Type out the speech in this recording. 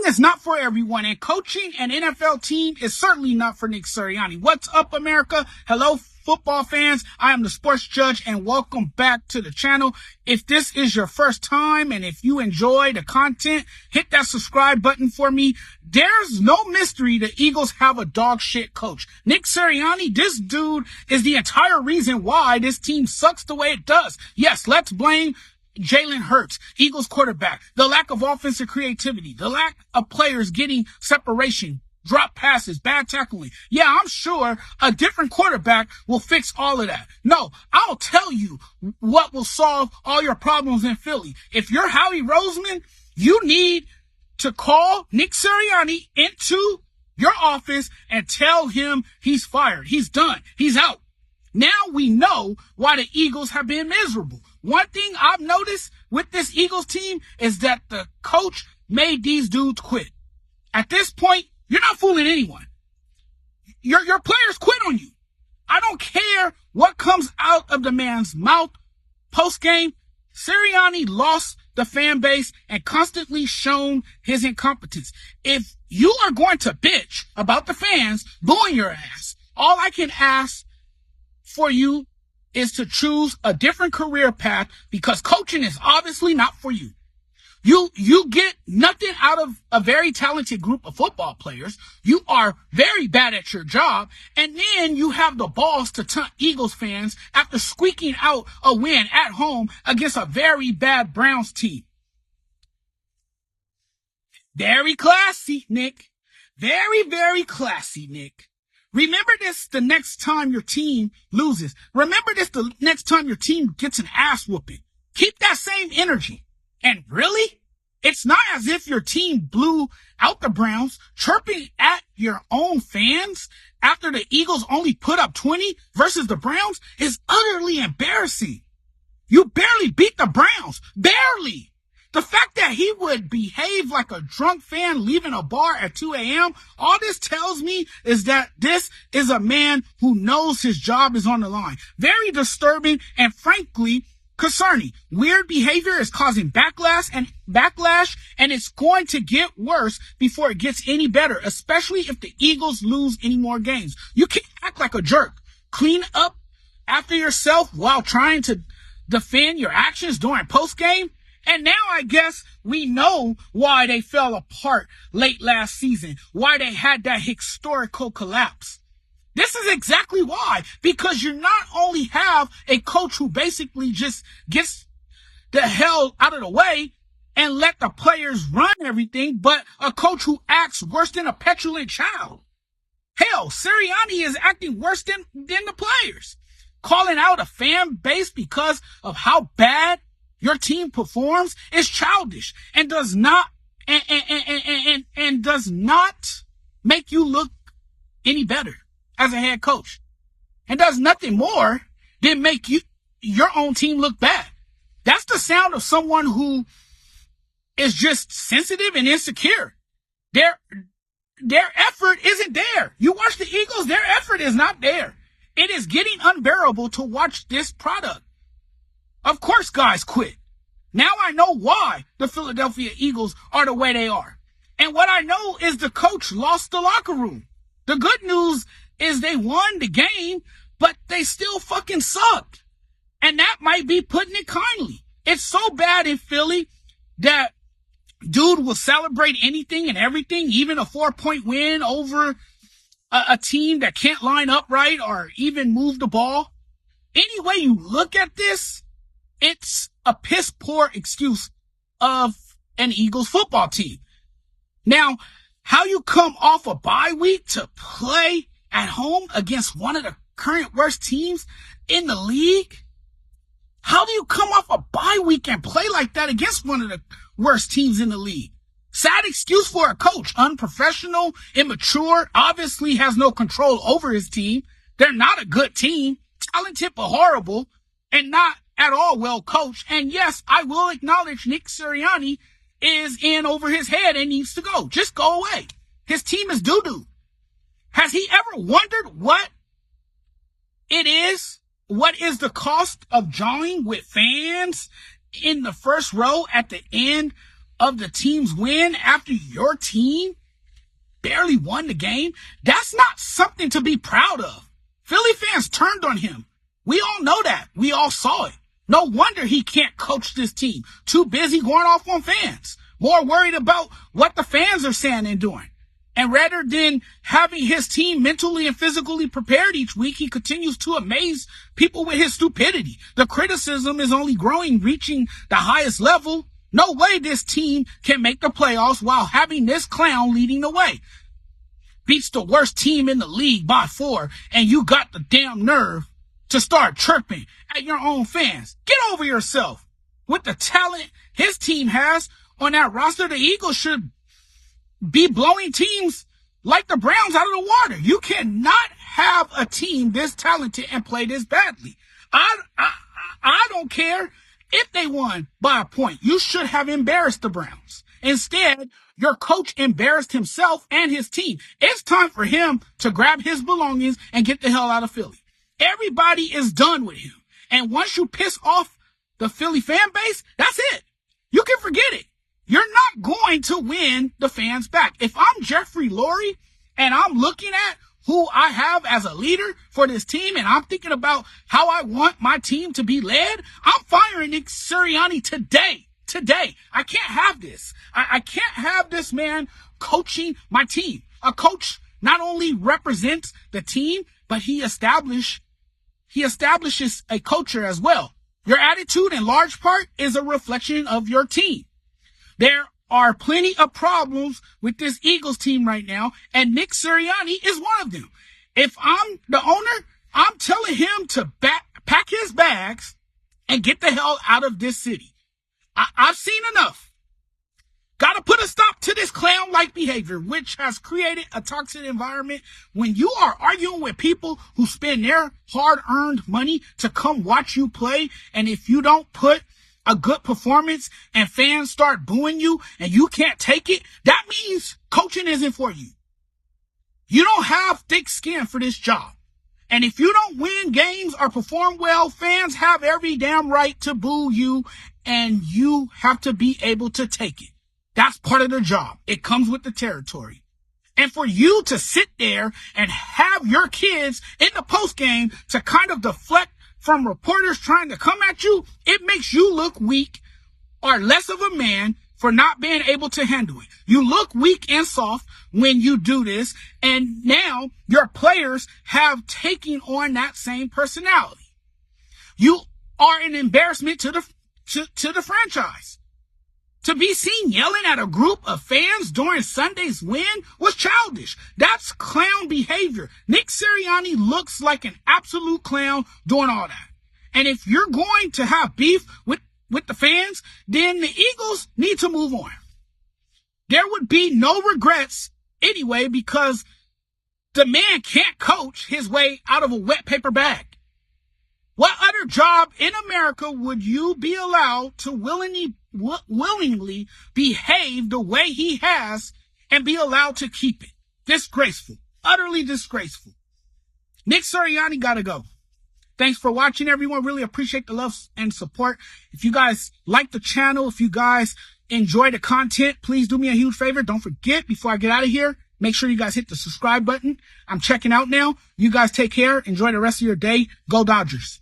is not for everyone, and coaching an NFL team is certainly not for Nick Sirianni. What's up, America? Hello, football fans. I am the Sports Judge, and welcome back to the channel. If this is your first time, and if you enjoy the content, hit that subscribe button for me. There's no mystery the Eagles have a dog shit coach. Nick Sirianni, this dude is the entire reason why this team sucks the way it does. Yes, let's blame Jalen Hurts, Eagles quarterback, the lack of offensive creativity, the lack of players getting separation, drop passes, bad tackling. Yeah, I'm sure a different quarterback will fix all of that. No, I'll tell you what will solve all your problems in Philly. If you're Howie Roseman, you need to call Nick Sirianni into your office and tell him he's fired. He's done. He's out. Now we know why the Eagles have been miserable. One thing I've noticed with this Eagles team is that the coach made these dudes quit. At this point, you're not fooling anyone. Your players quit on you. I don't care what comes out of the man's mouth post-game. Sirianni lost the fan base and constantly shown his incompetence. If you are going to bitch about the fans booing your ass, all I can ask for you is to choose a different career path, because coaching is obviously not for you. You get nothing out of a very talented group of football players. You are very bad at your job. And then you have the balls to taunt Eagles fans after squeaking out a win at home against a very bad Browns team. Very classy, Nick. Very, very classy, Nick. Remember this the next time your team loses. Remember this the next time your team gets an ass whooping. Keep that same energy. And really, it's not as if your team blew out the Browns. Chirping at your own fans after the Eagles only put up 20 versus the Browns is utterly embarrassing. You barely beat the Browns. Barely. The fact that he would behave like a drunk fan leaving a bar at 2 a.m., all this tells me is that this is a man who knows his job is on the line. Very disturbing and frankly concerning. Weird behavior is causing backlash, and it's going to get worse before it gets any better, especially if the Eagles lose any more games. You can't act like a jerk. Clean up after yourself while trying to defend your actions during post-game. And now I guess we know why they fell apart late last season, why they had that historical collapse. This is exactly why, because you not only have a coach who basically just gets the hell out of the way and let the players run everything, but a coach who acts worse than a petulant child. Hell, Sirianni is acting worse than the players. Calling out a fan base because of how bad your team performs is childish and does not and does not make you look any better as a head coach, and does nothing more than make your own team look bad. That's the sound of someone who is just sensitive and insecure. Their effort isn't there. You watch the Eagles, their effort is not there. It is getting unbearable to watch this product. Of course, guys quit. Now I know why the Philadelphia Eagles are the way they are. And what I know is the coach lost the locker room. The good news is they won the game, but they still fucking suck. And that might be putting it kindly. It's so bad in Philly that dude will celebrate anything and everything, even a 4-point win over a team that can't line up right or even move the ball. Any way you look at this, it's a piss poor excuse of an Eagles football team. Now, how you come off a bye week to play at home against one of the current worst teams in the league? How do you come off a bye week and play like that against one of the worst teams in the league? Sad excuse for a coach. Unprofessional, immature, obviously has no control over his team. They're not a good team. Talented but horrible, and not at all well coached. And yes, I will acknowledge Nick Sirianni is in over his head and needs to go. Just go away. His team is doo-doo. Has he ever wondered what it is? What is the cost of jawing with fans in the first row at the end of the team's win after your team barely won the game, that's not something to be proud of. Philly fans turned on him. We all know that. We all saw it. No wonder he can't coach this team. Too busy going off on fans. More worried about what the fans are saying and doing. And rather than having his team mentally and physically prepared each week, he continues to amaze people with his stupidity. The criticism is only growing, reaching the highest level. No way this team can make the playoffs while having this clown leading the way. Beats the worst team in the league by 4, and you got the damn nerve to start chirping at your own fans. Get over yourself. With the talent his team has on that roster, the Eagles should be blowing teams like the Browns out of the water. You cannot have a team this talented and play this badly. I don't care if they won by a point. You should have embarrassed the Browns. Instead, your coach embarrassed himself and his team. It's time for him to grab his belongings and get the hell out of Philly. Everybody is done with him. And once you piss off the Philly fan base, that's it. You can forget it. You're not going to win the fans back. If I'm Jeffrey Lurie and I'm looking at who I have as a leader for this team and I'm thinking about how I want my team to be led, I'm firing Nick Sirianni today. I can't have this. I can't have this man coaching my team. A coach not only represents the team, but he establishes a culture as well. Your attitude in large part is a reflection of your team. There are plenty of problems with this Eagles team right now, and Nick Sirianni is one of them. If I'm the owner, I'm telling him to pack his bags and get the hell out of this city. I've seen enough. Got to put a stop to this clown-like behavior, which has created a toxic environment. When you are arguing with people who spend their hard-earned money to come watch you play, and if you don't put a good performance and fans start booing you and you can't take it, that means coaching isn't for you. You don't have thick skin for this job. And if you don't win games or perform well, fans have every damn right to boo you, and you have to be able to take it. That's part of the job. It comes with the territory. And for you to sit there and have your kids in the post game to kind of deflect from reporters trying to come at you, it makes you look weak or less of a man for not being able to handle it. You look weak and soft when you do this, and now your players have taken on that same personality. You are an embarrassment to the franchise. To be seen yelling at a group of fans during Sunday's win was childish. That's clown behavior. Nick Sirianni looks like an absolute clown doing all that. And if you're going to have beef with the fans, then the Eagles need to move on. There would be no regrets anyway, because the man can't coach his way out of a wet paper bag. What other job in America would you be allowed to willingly behave the way he has and be allowed to keep it? Disgraceful. Utterly disgraceful. Nick Sirianni gotta go. Thanks for watching, everyone. Really appreciate the love and support. If you guys like the channel, if you guys enjoy the content, please do me a huge favor. Don't forget, before I get out of here, make sure you guys hit the subscribe button. I'm checking out now. You guys take care. Enjoy the rest of your day. Go Dodgers.